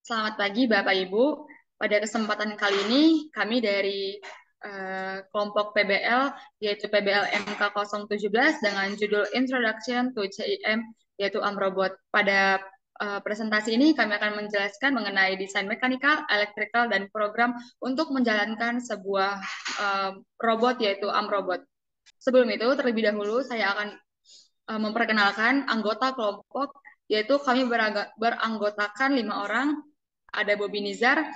Selamat pagi Bapak Ibu. Pada kesempatan kali ini kami dari kelompok PBL yaitu PBL MK017 dengan judul Introduction to CIM yaitu Amrobot. Pada presentasi ini kami akan menjelaskan mengenai desain mekanikal, elektrikal, dan program untuk menjalankan sebuah robot yaitu Amrobot. Sebelum itu, terlebih dahulu saya akan memperkenalkan anggota kelompok, yaitu kami beranggotakan 5 orang. Ada Bobby Nizar,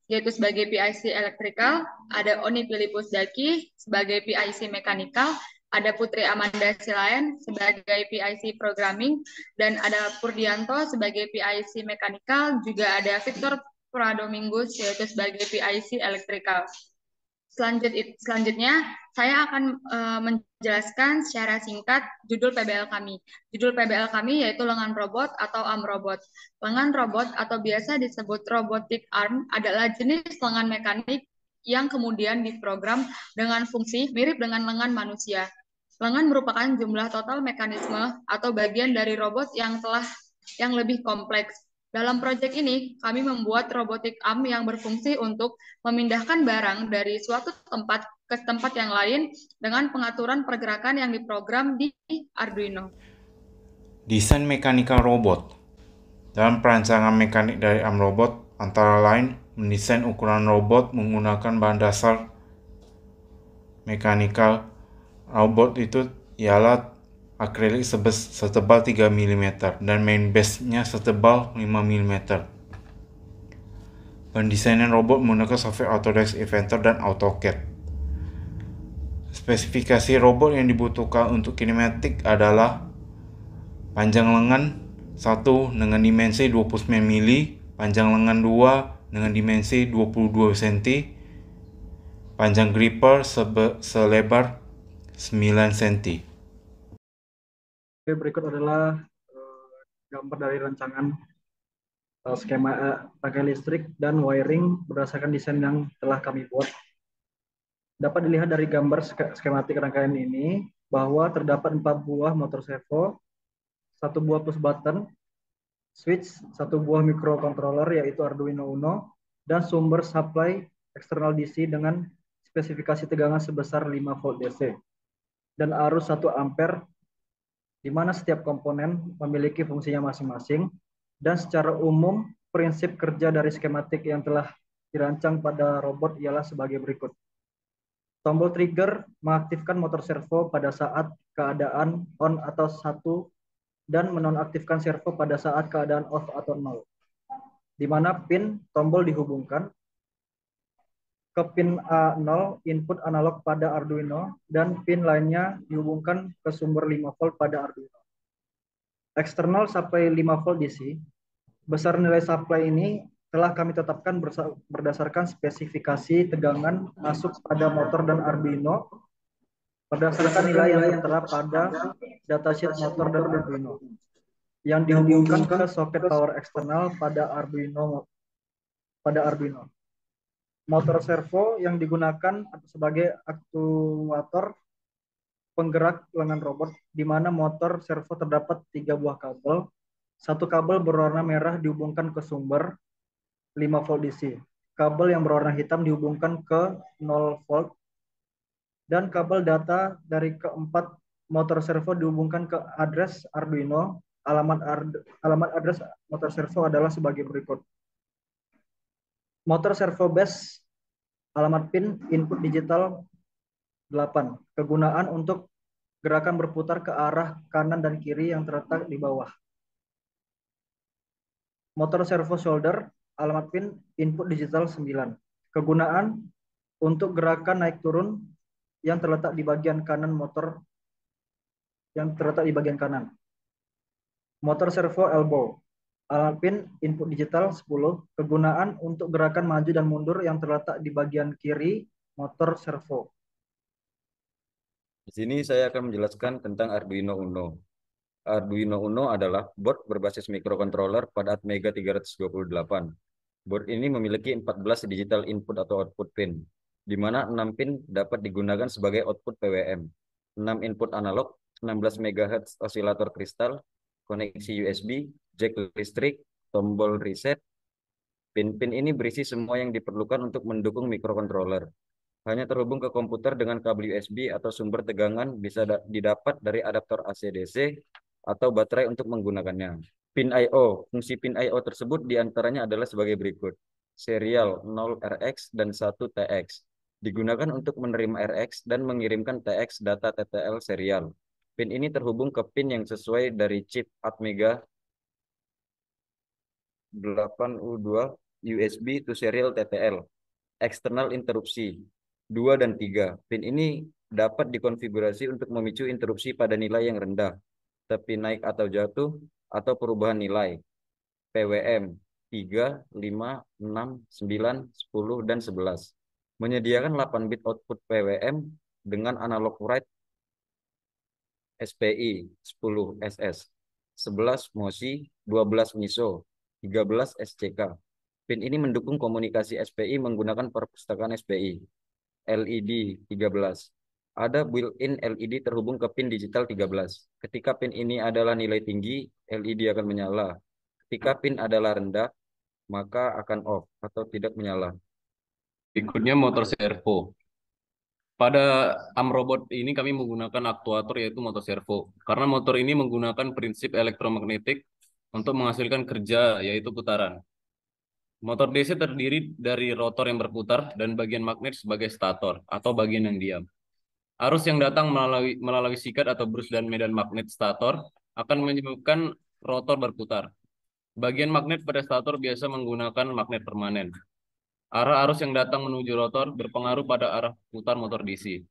yaitu sebagai PIC Electrical, ada Oni Filipus Daki sebagai PIC Mechanical, ada Putri Amanda Silayan sebagai PIC Programming, dan ada Purdianto sebagai PIC Mechanical, juga ada Victor Pradomingus yaitu sebagai PIC Electrical. Selanjutnya, saya akan menjelaskan secara singkat judul PBL kami. Judul PBL kami yaitu lengan robot atau arm robot. Lengan robot atau biasa disebut robotic arm adalah jenis lengan mekanik yang kemudian diprogram dengan fungsi mirip dengan lengan manusia. Lengan merupakan jumlah total mekanisme atau bagian dari robot yang lebih kompleks. Dalam proyek ini, kami membuat robotic arm yang berfungsi untuk memindahkan barang dari suatu tempat ke tempat yang lain dengan pengaturan pergerakan yang diprogram di Arduino. Desain mekanikal robot. Dalam perancangan mekanik dari arm robot, antara lain mendesain ukuran robot menggunakan bahan dasar mekanikal robot itu ialah akrilik setebal 3 mm dan main base-nya setebal 5 mm. Pendesainan robot menggunakan software Autodesk Inventor dan AutoCAD. Spesifikasi robot yang dibutuhkan untuk kinematik adalah panjang lengan 1 dengan dimensi 29 mili, panjang lengan 2 dengan dimensi 22 cm, panjang gripper selebar 9 cm. Oke, berikut adalah gambar dari rancangan skema rangkaian listrik dan wiring berdasarkan desain yang telah kami buat. Dapat dilihat dari gambar skematik rangkaian ini bahwa terdapat 4 buah motor servo, 1 buah push button, switch, 1 buah microcontroller yaitu Arduino Uno, dan sumber supply eksternal DC dengan spesifikasi tegangan sebesar 5 volt DC dan arus 1 ampere, di mana setiap komponen memiliki fungsinya masing-masing, dan secara umum prinsip kerja dari skematik yang telah dirancang pada robot ialah sebagai berikut. Tombol trigger mengaktifkan motor servo pada saat keadaan on atau 1 dan menonaktifkan servo pada saat keadaan off atau 0. Di mana pin tombol dihubungkan ke pin A0 input analog pada Arduino dan pin lainnya dihubungkan ke sumber 5 volt pada Arduino. Eksternal supply 5 volt DC. Besar nilai supply ini telah kami tetapkan berdasarkan spesifikasi tegangan masuk pada motor dan Arduino berdasarkan nilai yang tertera pada datasheet motor dan Arduino yang dihubungkan ke soket power eksternal pada Arduino. Motor servo yang digunakan sebagai aktuator penggerak lengan robot, di mana motor servo terdapat 3 buah kabel. 1 kabel berwarna merah dihubungkan ke sumber 5 volt DC. Kabel yang berwarna hitam dihubungkan ke 0 volt. Dan kabel data dari keempat motor servo dihubungkan ke address Arduino. Alamat address motor servo adalah sebagai berikut. Motor servo base, alamat pin input digital 8. Kegunaan untuk gerakan berputar ke arah kanan dan kiri yang terletak di bawah. Motor servo shoulder, alamat pin input digital 9. Kegunaan untuk gerakan naik turun yang terletak di bagian kanan motor Motor servo elbow, alamat pin input digital 10. Kegunaan untuk gerakan maju dan mundur yang terletak di bagian kiri motor servo. Di sini saya akan menjelaskan tentang Arduino Uno. Arduino Uno adalah board berbasis microcontroller pada Atmega 328. Board ini memiliki 14 digital input atau output pin, di mana 6 pin dapat digunakan sebagai output PWM, 6 input analog, 16 MHz osilator kristal, koneksi USB, jack listrik, tombol reset, Pin-pin ini berisi semua yang diperlukan untuk mendukung mikrokontroler. Hanya terhubung ke komputer dengan kabel USB atau sumber tegangan bisa didapat dari adaptor AC/DC atau baterai untuk menggunakannya. Pin I/O. Fungsi pin I/O tersebut diantaranya adalah sebagai berikut. Serial 0RX dan 1TX. Digunakan untuk menerima RX dan mengirimkan TX data TTL serial. Pin ini terhubung ke pin yang sesuai dari chip Atmega 8U2 USB to serial TTL. Eksternal interupsi 2 dan 3. Pin ini dapat dikonfigurasi untuk memicu interupsi pada nilai yang rendah, tepi naik atau jatuh, atau perubahan nilai. PWM 3, 5, 6, 9, 10, dan 11. Menyediakan 8 bit output PWM dengan analog write SPI 10 SS, 11 MOSI, 12 MISO, 13 SCK. Pin ini mendukung komunikasi SPI menggunakan perpustakaan SPI. LED 13. Ada built-in LED terhubung ke pin digital 13. Ketika pin ini adalah nilai tinggi, LED akan menyala. Ketika pin adalah rendah, maka akan off atau tidak menyala. Berikutnya motor servo. Pada Amrobot ini kami menggunakan aktuator yaitu motor servo. Karena motor ini menggunakan prinsip elektromagnetik untuk menghasilkan kerja yaitu putaran. Motor DC terdiri dari rotor yang berputar dan bagian magnet sebagai stator atau bagian yang diam. Arus yang datang melalui sikat atau brus dan medan magnet stator akan menyebabkan rotor berputar. Bagian magnet pada stator biasa menggunakan magnet permanen. Arah arus yang datang menuju rotor berpengaruh pada arah putar motor DC.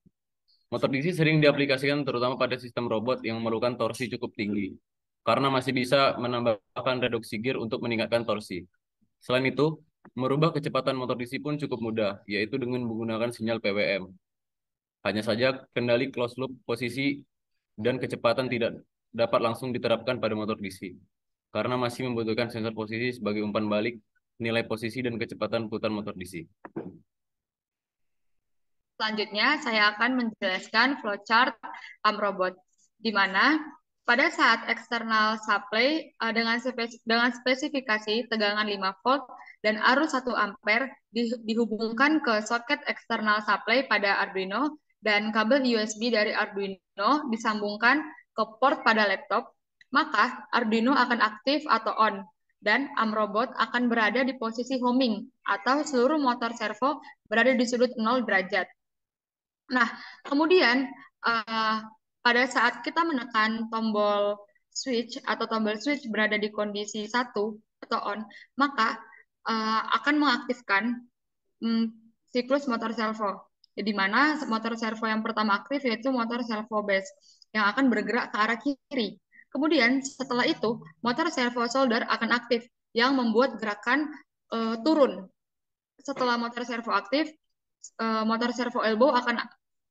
Motor DC sering diaplikasikan terutama pada sistem robot yang memerlukan torsi cukup tinggi, karena masih bisa menambahkan reduksi gear untuk meningkatkan torsi. Selain itu, merubah kecepatan motor DC pun cukup mudah, yaitu dengan menggunakan sinyal PWM. Hanya saja kendali closed loop posisi dan kecepatan tidak dapat langsung diterapkan pada motor DC, karena masih membutuhkan sensor posisi sebagai umpan balik nilai posisi dan kecepatan putar motor DC. Selanjutnya, saya akan menjelaskan flowchart Amrobot, di mana pada saat eksternal supply dengan spesifikasi tegangan 5 volt dan arus 1 ampere dihubungkan ke soket eksternal supply pada Arduino dan kabel USB dari Arduino disambungkan ke port pada laptop, maka Arduino akan aktif atau on dan Amrobot akan berada di posisi homing atau seluruh motor servo berada di sudut 0 derajat. Nah, kemudian pada saat kita menekan tombol switch atau tombol switch berada di kondisi 1 atau on, maka akan mengaktifkan siklus motor servo. Di mana motor servo yang pertama aktif yaitu motor servo base yang akan bergerak ke arah kiri. Kemudian setelah itu motor servo shoulder akan aktif yang membuat gerakan turun. Setelah motor servo aktif, motor servo elbow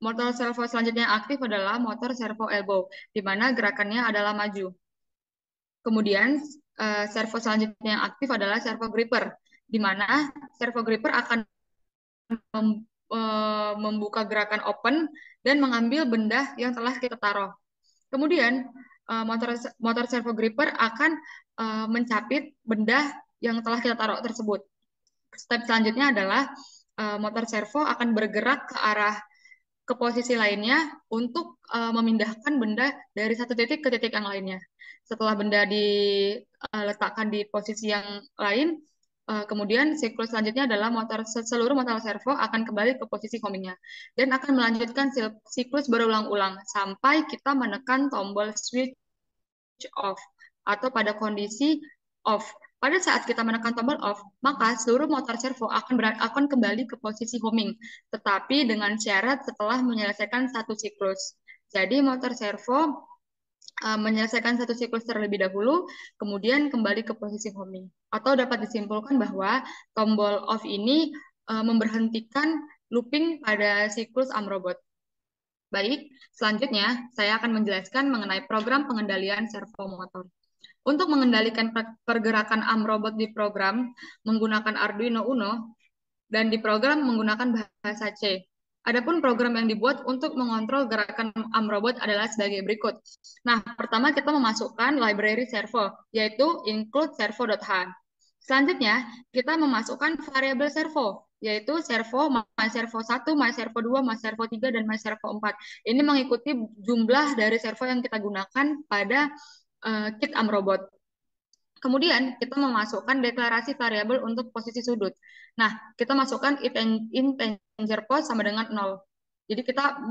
motor servo selanjutnya yang aktif adalah motor servo elbow, di mana gerakannya adalah maju. Kemudian servo selanjutnya yang aktif adalah servo gripper, di mana servo gripper akan membuka gerakan open dan mengambil benda yang telah kita taruh. Kemudian motor servo gripper akan mencapit benda yang telah kita taruh tersebut. Step selanjutnya adalah motor servo akan bergerak ke posisi lainnya untuk memindahkan benda dari satu titik ke titik yang lainnya. Setelah benda diletakkan di posisi yang lain, kemudian siklus selanjutnya adalah seluruh motor servo akan kembali ke posisi homingnya dan akan melanjutkan siklus berulang-ulang sampai kita menekan tombol switch off atau pada kondisi off. Pada saat kita menekan tombol off, maka seluruh motor servo akan kembali ke posisi homing, tetapi dengan syarat setelah menyelesaikan satu siklus. Jadi motor servo menyelesaikan satu siklus terlebih dahulu, kemudian kembali ke posisi homing. Atau dapat disimpulkan bahwa tombol off ini memberhentikan looping pada siklus Amrobot. Baik, selanjutnya saya akan menjelaskan mengenai program pengendalian servo motor. Untuk mengendalikan pergerakan Amrobot di program menggunakan Arduino Uno dan diprogram menggunakan bahasa C. Adapun program yang dibuat untuk mengontrol gerakan Amrobot adalah sebagai berikut. Nah, pertama kita memasukkan library servo, yaitu include servo.h. Selanjutnya, kita memasukkan variabel servo, yaitu servo, servo 1, servo 2, servo 3, dan servo 4. Ini mengikuti jumlah dari servo yang kita gunakan pada kit Amrobot. Kemudian kita memasukkan deklarasi variabel untuk posisi sudut. Nah, kita masukkan integer post sama dengan 0. Jadi kita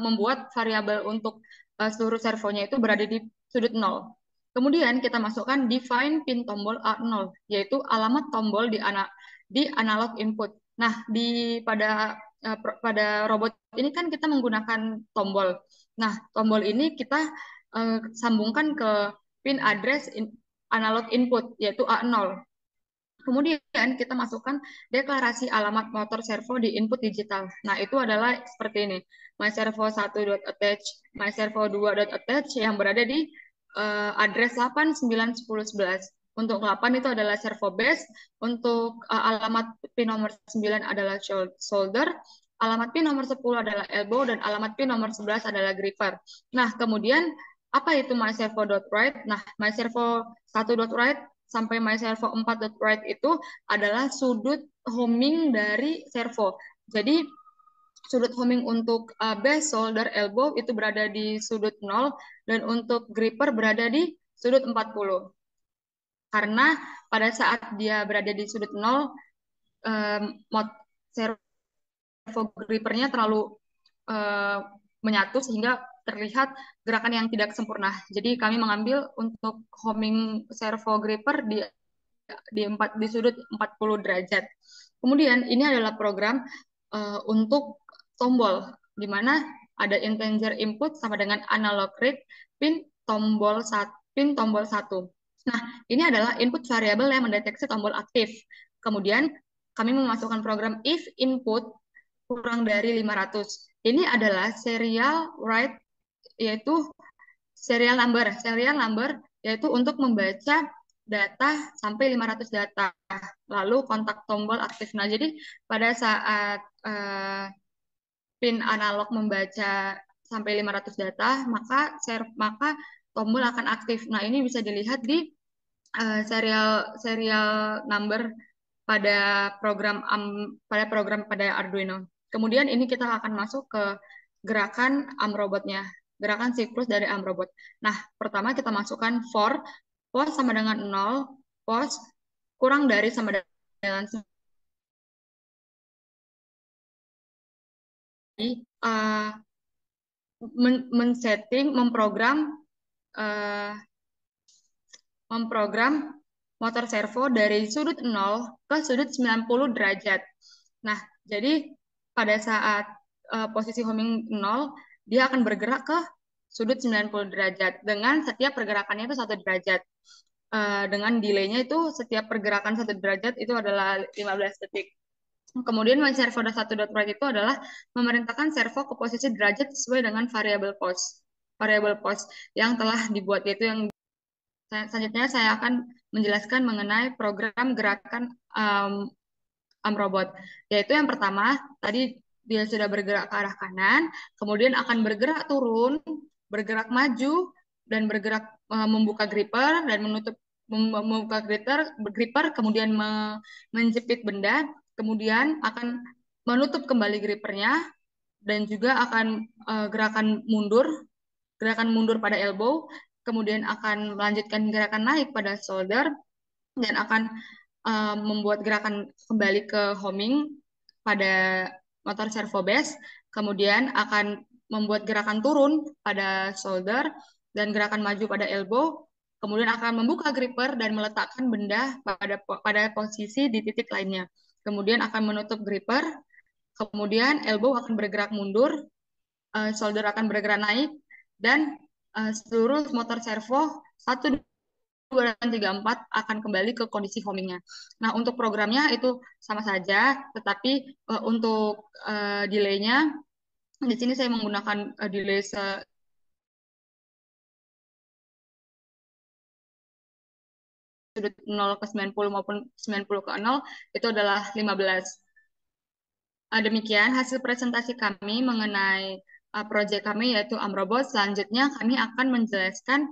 membuat variabel untuk seluruh servonya itu berada di sudut 0. Kemudian kita masukkan define pin tombol A0, yaitu alamat tombol di analog input. Nah, pada robot ini kan kita menggunakan tombol. Nah, tombol ini kita sambungkan ke pin address analog input, yaitu A0. Kemudian kita masukkan deklarasi alamat motor servo di input digital. Nah, itu adalah seperti ini. myservo1.attach, myservo2.attach yang berada di address 8, 9, 10, 11. Untuk 8 itu adalah servo base, untuk alamat pin nomor 9 adalah shoulder, alamat pin nomor 10 adalah elbow, dan alamat pin nomor 11 adalah gripper. Nah, kemudian apa itu myservo.write? Nah, myservo1.write sampai myservo4.write itu adalah sudut homing dari servo. Jadi sudut homing untuk base, shoulder, elbow itu berada di sudut 0, dan untuk gripper berada di sudut 40. Karena pada saat dia berada di sudut 0, servo grippernya terlalu menyatu sehingga terlihat gerakan yang tidak sempurna. Jadi kami mengambil untuk homing servo gripper di sudut 40 derajat. Kemudian ini adalah program untuk tombol, di mana ada integer input sama dengan analog read pin tombol 1. Nah, ini adalah input variabel yang mendeteksi tombol aktif. Kemudian kami memasukkan program if input kurang dari 500. Ini adalah serial write, yaitu serial number yaitu untuk membaca data sampai 500 data, lalu kontak tombol aktif. Nah, jadi pada saat pin analog membaca sampai 500 data, maka tombol akan aktif. Nah, ini bisa dilihat di serial number pada program pada Arduino. Kemudian ini kita akan masuk ke gerakan Amrobotnya, gerakan siklus dari Amrobot. Nah, pertama kita masukkan for pos sama dengan 0, pos kurang dari sama dengan memprogram motor servo dari sudut 0 ke sudut 90 derajat. Nah, jadi pada saat posisi homing 0, dia akan bergerak ke sudut 90 derajat dengan setiap pergerakannya itu 1 derajat. Dengan delaynya itu setiap pergerakan 1 derajat itu adalah 15 detik. Kemudian myservo.1.write itu adalah memerintahkan servo ke posisi derajat sesuai dengan variabel pos yang telah dibuat, yaitu yang selanjutnya saya akan menjelaskan mengenai program gerakan Amrobot, yaitu yang pertama tadi dia sudah bergerak ke arah kanan, kemudian akan bergerak turun, bergerak maju, dan bergerak membuka gripper dan membuka gripper, kemudian menjepit benda, kemudian akan menutup kembali grippernya, dan juga akan gerakan mundur pada elbow, kemudian akan melanjutkan gerakan naik pada shoulder, dan akan membuat gerakan kembali ke homing pada motor servo base, kemudian akan membuat gerakan turun pada shoulder, dan gerakan maju pada elbow, kemudian akan membuka gripper dan meletakkan benda pada posisi di titik lainnya. Kemudian akan menutup gripper, kemudian elbow akan bergerak mundur, shoulder akan bergerak naik, dan seluruh motor servo 1, 2, dan 3, 4 akan kembali ke kondisi homingnya. Nah, untuk programnya itu sama saja, tetapi untuk delay-nya, di sini saya menggunakan delay sudut 0 ke 90 maupun 90 ke 0, itu adalah 15. Demikian hasil presentasi kami mengenai proyek kami, yaitu Amrobot. Selanjutnya kami akan menjelaskan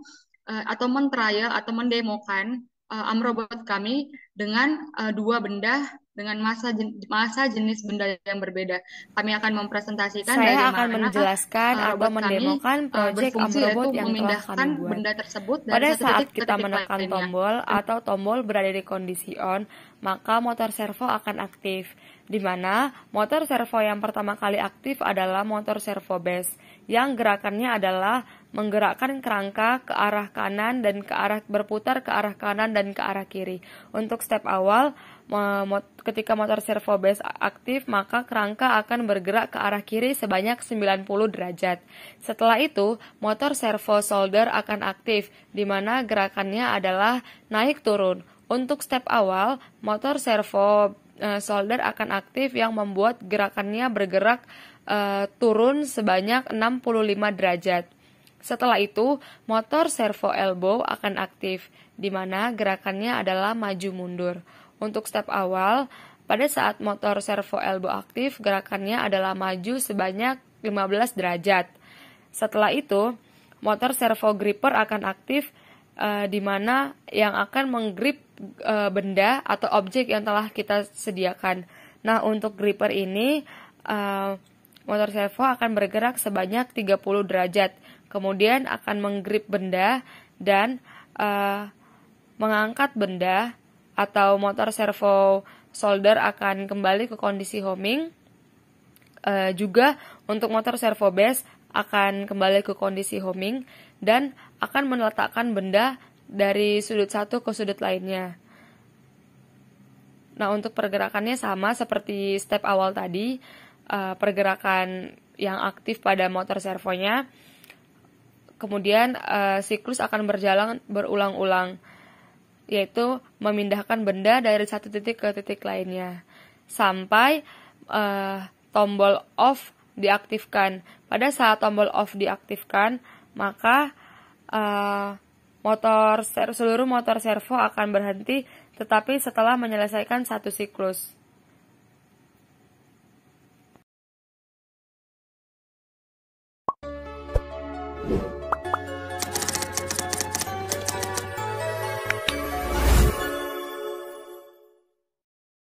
atau men-trial atau mendemokan amrobot kami dengan dua benda dengan massa jenis benda yang berbeda. Kami akan mempresentasikan Saya akan bagaimana menjelaskan atau robot kami mendemokan proyek berfungsi, Amrobot yaitu yang telah kami memindahkan buat. benda tersebut Pada dari satu saat titik ke kita titik menekan lainnya. tombol atau tombol berada di kondisi on, maka motor servo akan aktif, di mana motor servo yang pertama kali aktif adalah motor servo base, yang gerakannya adalah menggerakkan kerangka ke arah kanan dan berputar ke arah kanan dan ke arah kiri. Untuk step awal, ketika motor servo base aktif, maka kerangka akan bergerak ke arah kiri sebanyak 90 derajat. Setelah itu, motor servo solder akan aktif, di mana gerakannya adalah naik turun. Untuk step awal, motor servo solder akan aktif yang membuat gerakannya bergerak turun sebanyak 65 derajat. Setelah itu, motor servo elbow akan aktif, di mana gerakannya adalah maju mundur. Untuk step awal, pada saat motor servo elbow aktif, gerakannya adalah maju sebanyak 15 derajat. Setelah itu, motor servo gripper akan aktif, di mana yang akan menggrip benda atau objek yang telah kita sediakan. Nah, untuk gripper ini, motor servo akan bergerak sebanyak 30 derajat. Kemudian akan menggrip benda dan mengangkat benda, atau motor servo solder akan kembali ke kondisi homing. Juga untuk motor servo base akan kembali ke kondisi homing dan akan meletakkan benda dari sudut satu ke sudut lainnya. Nah, untuk pergerakannya sama seperti step awal tadi, pergerakan yang aktif pada motor servonya. Kemudian siklus akan berjalan berulang-ulang, yaitu memindahkan benda dari satu titik ke titik lainnya sampai tombol off diaktifkan. Pada saat tombol off diaktifkan, maka seluruh motor servo akan berhenti, tetapi setelah menyelesaikan satu siklus.